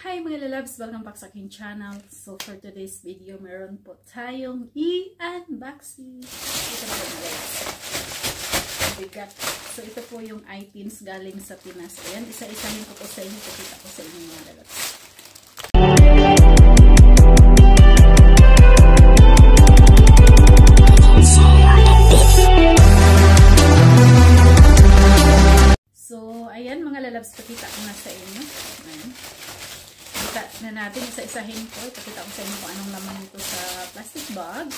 Hi mga lalabs! Welcome back sa aking channel. So for today's video, meron po tayong i-unboxing. Ito na po mga lalabs. Bigat. So ito po yung items galing sa Pinas. Ayan, isa-isahin ko po sa inyo. Pakita ko sa inyo mga lalabs. So ayan mga lalabs, pakita ko na sa inyo. Ayan. Na natin isa-isahin ko. Ipakita ko sa inyo kung anong laman nito sa plastic bag.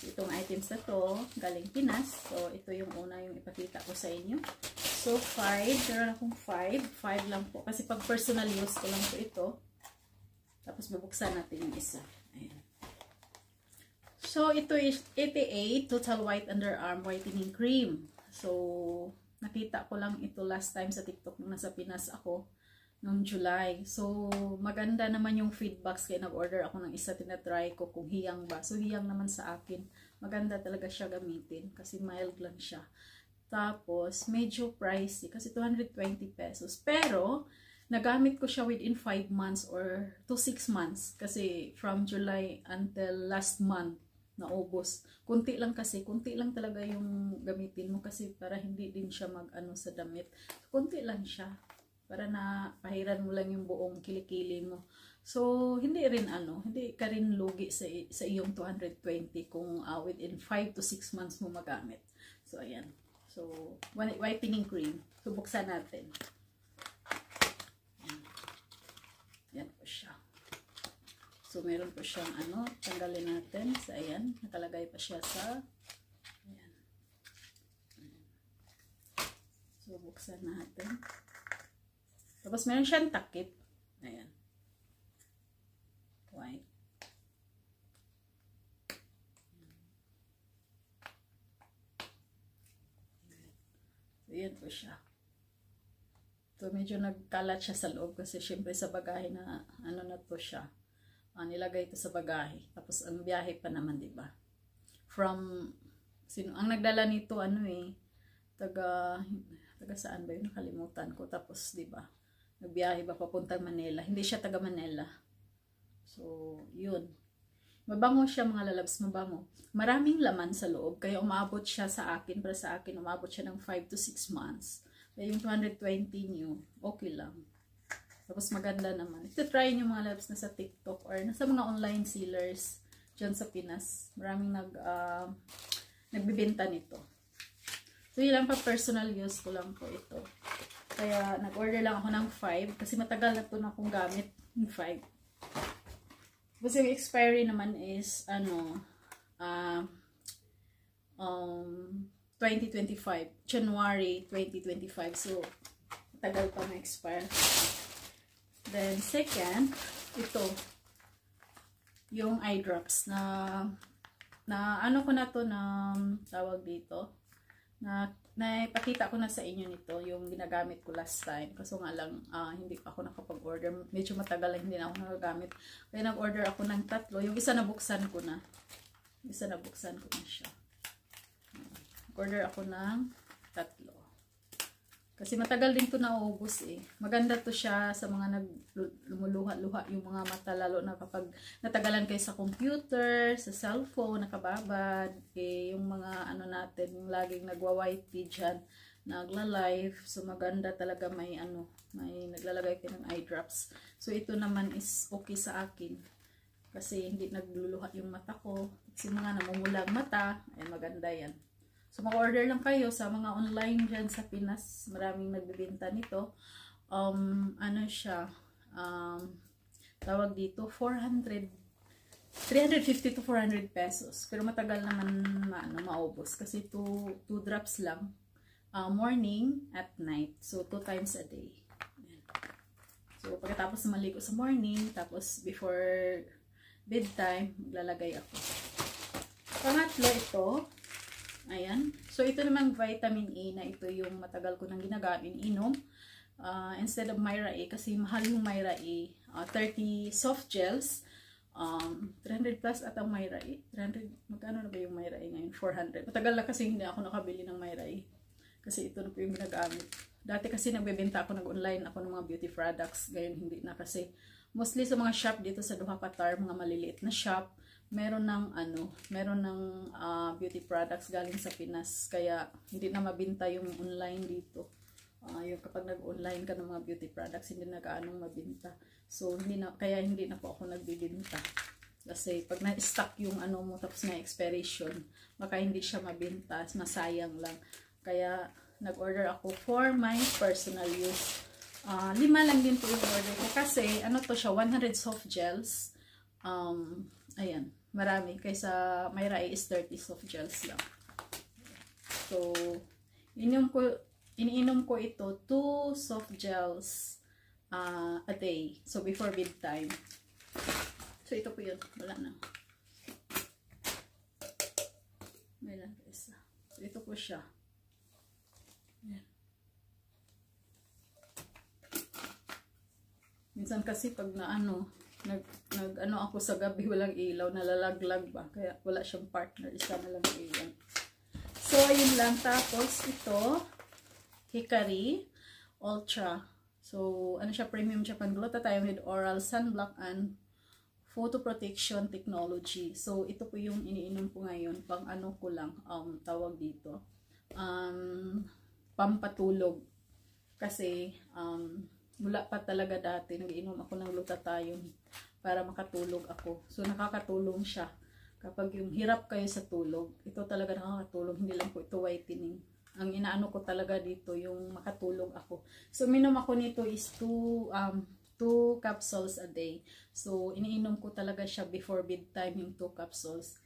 Itong items na to galing Pinas. So ito yung una yung ipakita ko sa inyo. So 5, meron akong 5 lang po kasi pag personal use ko lang po ito. Tapos bubuksan natin yung isa. Ayan. So ito is 88 Total White Underarm Whitening Cream. So nakita ko lang ito last time sa TikTok nung nasa Pinas ako noong July. So, maganda naman yung feedbacks kaya nag-order ako ng isa, tinatry ko kung hiyang ba. So, hiyang naman sa akin. Maganda talaga siya gamitin kasi mild lang siya. Tapos, medyo pricey kasi 220 pesos. Pero, nagamit ko siya within 5 months or to 6 months kasi from July until last month naubos. Kunti lang talaga yung gamitin mo kasi para hindi din siya mag-ano sa damit. Kunti lang siya. Para na pahiran mo lang yung buong kilikili mo. So, hindi ka rin lugi sa iyong 220 kung within 5 to 6 months mo magamit. So, ayan. So, whitening cream. So, buksan natin. Ayan po siya. So, meron po siyang tanggalin natin. So, ayan. Nakalagay pa siya sa ayan. So, buksan natin. Tapos meron siyang takip. Ayan. White. So, ayan po siya. So, medyo nagkalat siya sa loob kasi syempre sa bagahe na na to siya. Nilagay ito sa bagahe. Tapos ang biyahe pa naman, 'di ba? Ang nagdala nito taga saan ba 'yun? Nakalimutan ko. Tapos 'di ba? Nagbiyahe ba papuntang Manila. Hindi siya taga Manila. So, yun. Mabango siya mga lalabs, mabango. Maraming laman sa loob. Kaya umabot siya sa akin. Para sa akin, umabot siya ng 5 to 6 months. Kaya yung 220 nyo, okay lang. Tapos maganda naman. Ito try nyo mga lalabs na sa TikTok or nasa mga online sellers dyan sa Pinas. Maraming nagbibenta nito. So, yun lang pa personal use ko lang po ito. Kaya, nag-order lang ako ng 5. Kasi matagal na ito na akong gamit yung 5. Tapos yung expiry naman is, 2025. January 2025. So, matagal pa na-expire. Then, second, ito. Yung eye drops na ko na to na tawag dito. Naipakita ko na sa inyo nito yung ginagamit ko last time. Kaso nga lang, hindi ako nakapag-order. Medyo matagal lang hindi na ako nagagamit. Kaya nag-order ako ng 3. Yung isa nabuksan ko na. Siya. Order ako ng 3. Kasi matagal din to naubos eh. Maganda to siya sa mga lumuluha-luha yung mga mata. Lalo na kapag natagalan kayo sa computer, sa cellphone, nakababad. Yung mga natin, yung laging nagwa-whitey dyan, nagla-live. So maganda talaga may naglalagay kayo ng eye drops. So ito naman is okay sa akin. Kasi hindi nagluluha yung mata ko. Kasi mga namumulang mata, ay maganda yan. So, mag-order lang kayo sa mga online dyan sa Pinas. Maraming nagbibenta nito. Tawag dito, 350 to 400 pesos. Pero matagal naman maubos. Kasi 2 drops lang. Morning at night. So, 2 times a day. So, pagkatapos na maligo sa morning, tapos before bedtime, maglalagay ako. Pangatlo ito. Ayan. So, ito naman vitamin A na ito yung matagal ko nang ginagamit, inom. Instead of Myra A, kasi mahal yung Myra A. 30 soft gels. 300 plus at ang Myra A. 300, magkano na ba yung Myra A ngayon? 400. Matagal na kasi hindi ako nakabili ng Myra A. Kasi ito na po yung ginagamit. Dati kasi nagbebenta ako, nag-online ako ng mga beauty products. Ngayon hindi na kasi Mostly sa mga shop dito sa Duha Qatar, mga maliliit na shop, meron ng beauty products galing sa Pinas. Kaya hindi na mabinta yung online dito. Yung kapag nag-online ka ng mga beauty products, hindi na kaanong mabinta. So kaya hindi na po ako nagbibinta. Kasi pag na-stock yung ano mo tapos na expiration, baka hindi siya mabinta, masayang lang. Kaya nag-order ako for my personal use. 5 lang din po yung order ko kasi ano to siya, 100 soft gels. Ayan, marami kaysa Myra is 30 soft gels lang. So iniinom ko ito 2 soft gels a day. So before bedtime. So ito po yun, wala na. May lang isa. So ito po siya. Ayan. Minsan kasi pag nag ako sa gabi, walang ilaw, nalalaglag ba? Kaya wala siyang partner, isa na lang ilaw. So, ayun lang. Tapos, ito, Hikari Ultra. So, ano siya, premium Japan glutathione with oral sunblock and photo protection technology. So, ito po yung iniinom ko ngayon. Pang ano ko lang, tawag dito. Pampatulog. Kasi, mula pa talaga dati, nag-inom ako ng glutathione para makatulog ako. So, nakakatulong siya. Kapag yung hirap kayo sa tulog, ito talaga nakakatulong. Hindi lang po ito whitening. Ang inaano ko talaga dito, yung makatulog ako. So, minom ako nito is 2 capsules a day. So, iniinom ko talaga siya before bedtime yung 2 capsules.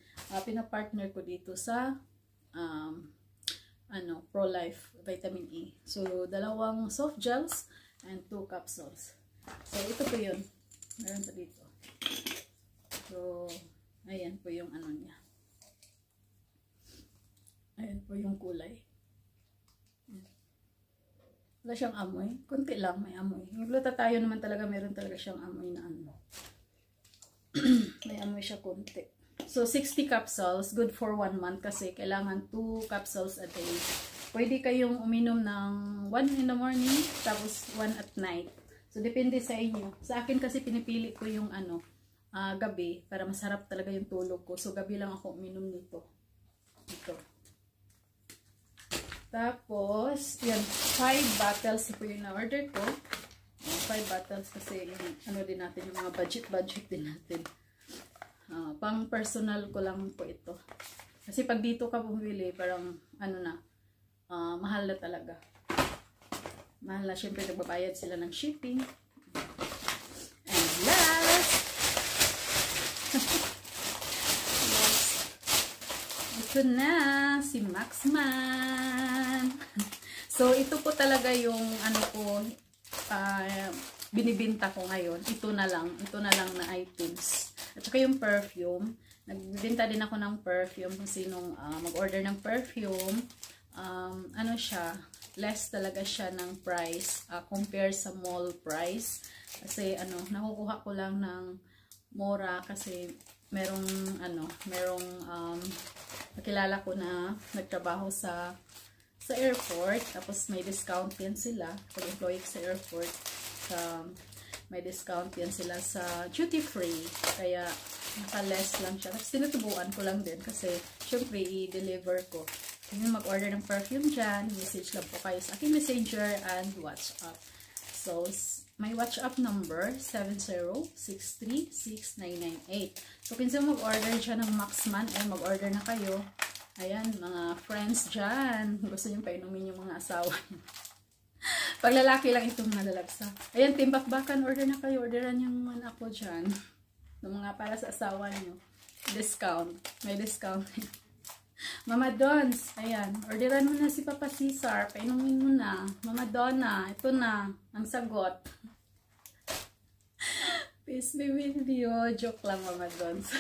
Pinapartner ko dito sa Pro-Life Vitamin E. So, 2 soft gels and 2 capsules. So, ito po yun. Meron pa dito. So, ayan po yung ano niya. Ayan po yung kulay. Wala siyang amoy. Kunti lang may amoy. Yung glutathione naman talaga, meron talaga siyang amoy na ano. May amoy siya kunti. So, 60 capsules. Good for 1 month kasi kailangan 2 capsules a day. Pwede kayong uminom ng 1 in the morning, tapos 1 at night. So, depende sa inyo. Sa akin kasi pinipili ko yung gabi, para masarap talaga yung tulog ko. So, gabi lang ako uminom nito. Ito. Tapos, yan, 5 bottles po yung na-order ko. 5 bottles kasi yung, din natin, yung mga budget din natin. Pang personal ko lang po ito. Kasi pag dito ka bumili, parang, mahal na talaga. Mahal na. Siyempre, nagbabayad sila ng shipping. And last, yes, ito na, si Maxman. So, ito po talaga yung, binibinta ko ngayon. Ito na lang na items. At saka yung perfume. Nagbibinta din ako ng perfume kung sinong mag-order ng perfume. Siya, less talaga siya ng price compare sa mall price. Kasi nakukuha ko lang ng mura kasi merong nakilala ko na nagtrabaho sa airport, tapos may discount yan sila pag employee sa airport. May discount yan sila sa duty free, kaya naka-less lang siya. Tapos tinutubuan ko lang din kasi syempre i-deliver ko. Kung mag-order ng perfume dyan, message lang po kayo sa aking messenger and WhatsApp. So, may WhatsApp number 706369998. So, pinsan mag-order dyan ng Maxman, mag-order na kayo. Ayan, mga friends dyan. Gusto nyo painumin yung mga asawa nyo. Pag lalaki lang itong nalalagsa. Ayan, Team Bakbakan, order na kayo. Orderan yung mga ako dyan. Ng mga para sa asawa nyo. Discount. May discount. Mama Dons, ayan, orderan mo na si Papa Cesar, painumin mo na. Mama Donna, ito na, ang sagot. Peace be with you. Joke lang, Mama Dons.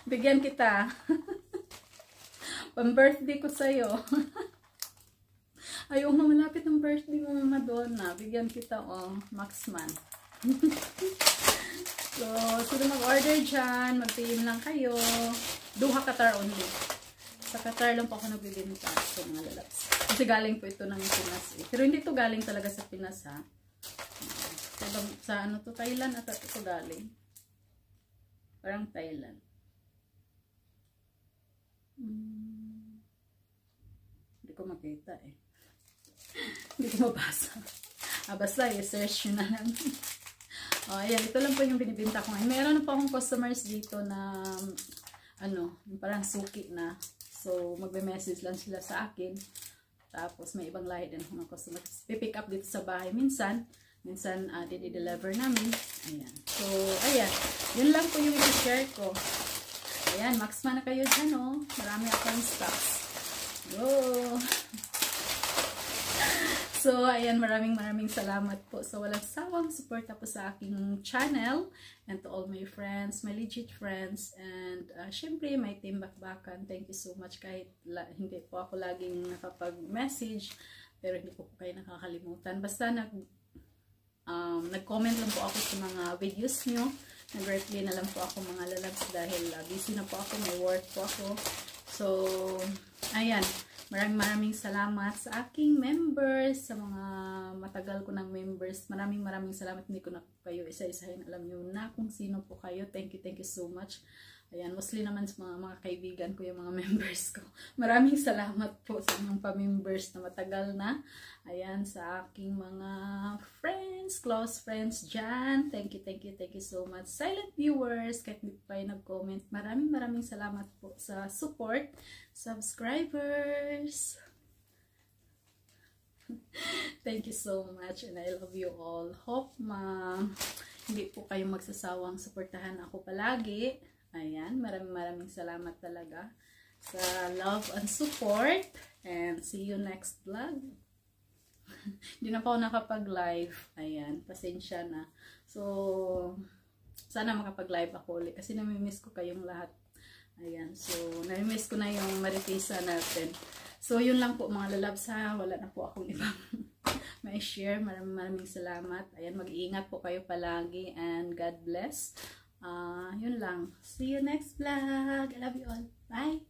Bigyan kita. Pang-birthday ko sa'yo. Ayaw na malapit ang birthday mo, Mama Donna. Bigyan kita, Maxman. So, sino mag-order dyan, mag-PM lang kayo. Duha Qatar only. Sa Qatar lang po ako nagbibinta. So, mga lalabs. Kasi galing po ito ng Pinas. Pero hindi ito galing talaga sa Pinas, ha. Sa ano to, Thailand ata ito galing. Parang Thailand. Hindi ko makita eh. Hindi ko mabasa. Basta i-search na lang. Ayan, ito lang po yung binibinta ko ngayon. Meron na po akong customers dito na parang suki na. So, magbe-message lang sila sa akin. Tapos, may ibang lahi din akong customers. Pipick up dito sa bahay. Minsan, didi-deliver namin. Ayan. So, ayan. Yun lang po yung i-share ko. Ayan, Maxman na kayo dyan, oh. Marami akong stocks. Whoa! So, ayan, maraming salamat po sa walang sawang suporta po sa aking channel and to all my friends, my legit friends, and syempre, my team Bakbakan. Thank you so much kahit hindi po ako laging nakapag-message, pero hindi ko po kayo nakakalimutan. Basta nag-comment lang po ako sa mga videos nyo. Nag-reply na lang po ako mga lalabs dahil busy na po ako, may work po ako. So, ayan. Maraming salamat sa aking members, sa mga matagal ko ng members. Maraming salamat. Hindi ko na kayo isa-isahin. Alam nyo na kung sino po kayo. Thank you so much. Ayan, mostly naman sa mga kaibigan ko, yung mga members ko. Maraming salamat po sa mga pa-members na matagal na. Ayan, sa aking mga friends, close friends dyan. Thank you so much. Silent viewers, kahit hindi pa kayo nag-comment. Maraming salamat po sa support. Subscribers. Thank you so much and I love you all. Hope hindi po kayo magsasawang suportahan ako palagi. Ayan, maraming salamat talaga sa love and support. And see you next vlog. Hindi na pa ako nakapag-live. Ayan, pasensya na. So, sana makapag-live ako ulit kasi namimiss ko kayong lahat. Ayan, so, namimiss ko na yung Maripisa natin. So, yun lang po mga lalabs ha. Wala na po akong ibang may share. Maraming salamat. Ayan, mag-iingat po kayo palagi and God bless. Yun lang. See you next vlog. I love you all. Bye!